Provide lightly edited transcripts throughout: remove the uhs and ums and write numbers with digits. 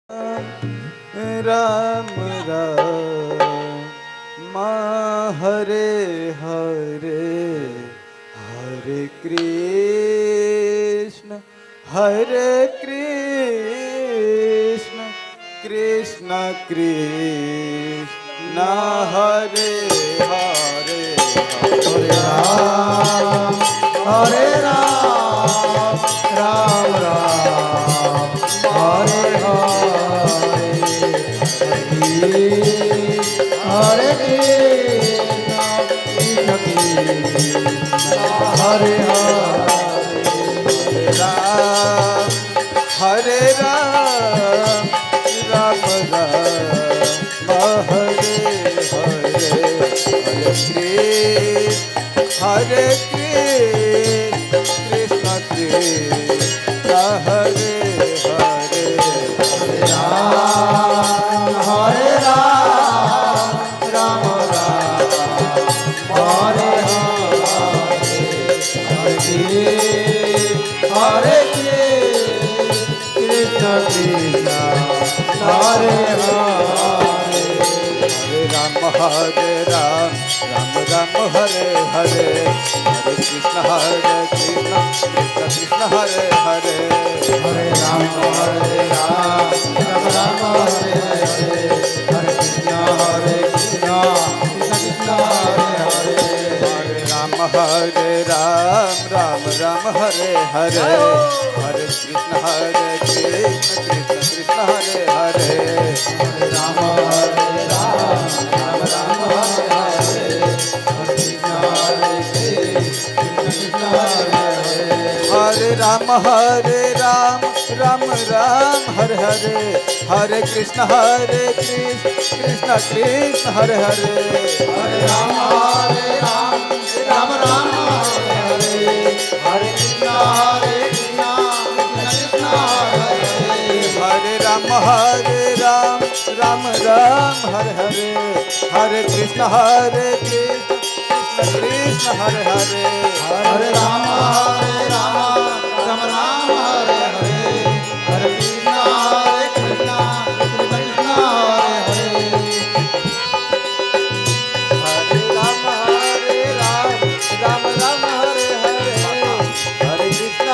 राम राम हरे हरे हरे कृष्ण कृष्ण कृष्ण हरे हरे हरे राम हरे राम राम राम हरे हरे हरे कृष्ण कृष्ण हरे हरे राम हरे राम राम राम हरे हरे हरे कृष्ण कृष्ण हरे हरे हरे राम हरे राम राम राम हरे हरे हरे कृष्ण कृष्ण हरे हरे हरे राम राम राम हरे हरे हरे कृष्ण कृष्ण कृष्ण हरे हरे हरे राम राम राम हरे हरे हरे कृष्ण कृष्ण कृष्ण हरे हरे हरे राम राम हरे हरे हरे कृष्ण कृष्ण कृष्ण हरे हरे हरे राम राम राम हरे हरे हरे कृष्ण कृष्ण हरे हरे हरे राम राम राम हरे हरे हरे कृष्ण कृष्ण कृष्ण हरे हरे हरे राम राम राम हरे हरे हरे कृष्ण कृष्ण कृष्ण हरे हरे हरे राम राम राम हरे हरे हरे कृष्ण कृष्ण कृष्ण हरे हरे हरे राम राम राम हरे हरे हरे कृष्ण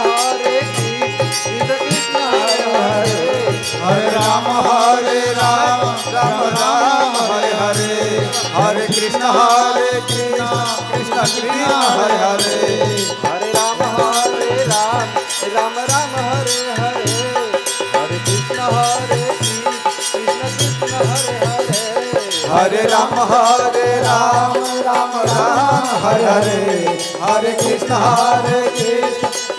कृष्ण कृष्ण हरे हरे हरे राम राम राम हरे हरे हरे कृष्ण कृष्ण कृष्ण हरे हरे हरे राम राम राम हरे हरे हरे कृष्ण कृष्ण कृष्ण हरे हरे हरे राम राम राम हरे हरे हरे कृष्ण कृष्ण कृष्ण हरे हरे हरे राम राम राम हरे हरे हरे कृष्ण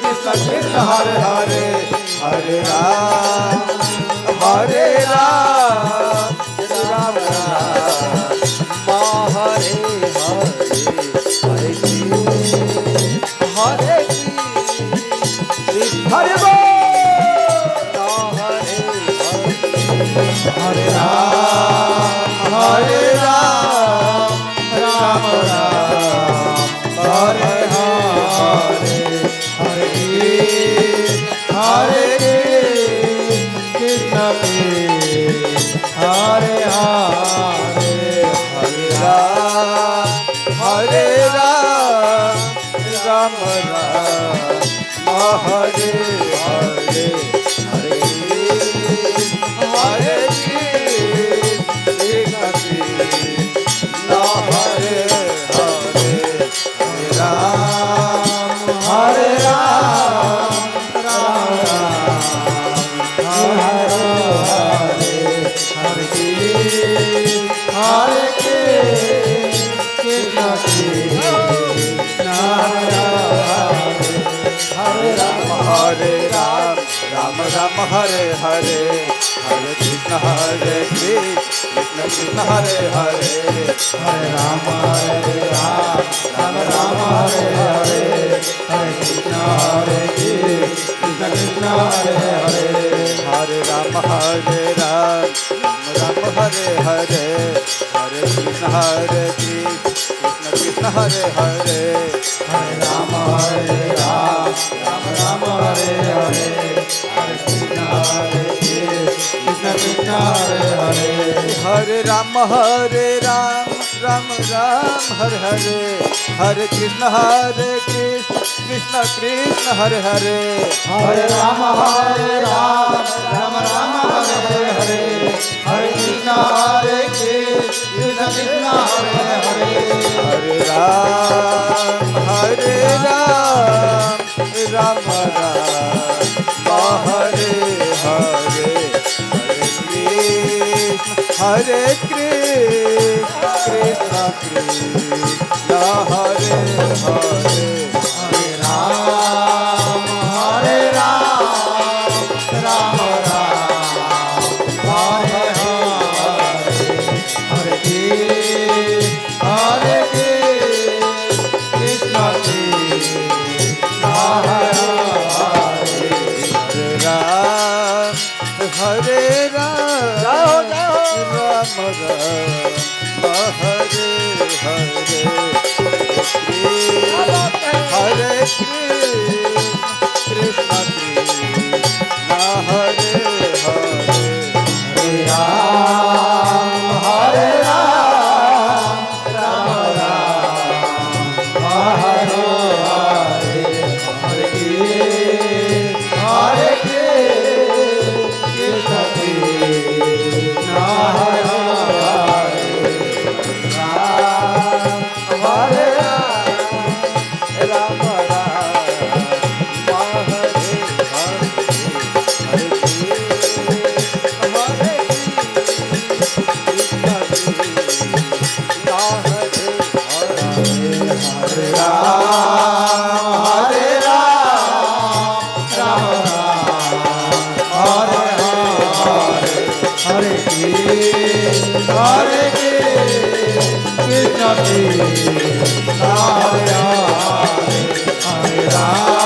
कृष्ण कृष्ण हरे हरे हरे राम राम राम हरे हरे हरे कृष्ण हरे बोल हरे हरे राम राम राम हरे हरे हरे कृष्ण हरे हरे हरे राम हरे हरे हरे कृष्ण कृष्ण हरे हरे हरे राम हरे राम राम राम हरे हरे हरे कृष्ण कृष्ण हरे हरे हरे राम राम हरे हरे हरे कृष्ण कृष्ण कृष्ण हरे हरे हरे राम राम राम हरे हरे हरे कृष्ण कृष्ण कृष्ण हरे हरे हरे राम राम हरे हरे हरे कृष्ण कृष्ण कृष्ण हरे हरे हरे राम राम राम हरे हरे हरे कृष्ण कृष्ण कृष्ण हरे हरे हरे राम राम राम हरे हरे हरे कृष्ण कृष्ण कृष्ण हरे हरे हरे राम राम राम हरे हरे हरे कृष्ण कृष्ण कृष्ण हरे हरे हरे राम राम राम हरे हरे हरे कृष्ण कृष्ण कृष्ण हरे हरे हरे राम राम राम हरे हरे हरे कृष्ण कृष्ण हरे हरे हरे राम राम राम हरे हरे हरे कृष्ण कृष्ण हरे हरे हरे राम राम राम हरे हरे हरे कृष्ण कृष्ण हरे हरे राम हरे राम राम हरे हरे हरे कृष्ण कृष्ण हरे हरे हरे राम राम हरे हरे हरे कृष्ण कृष्ण हरे हरे हरे राम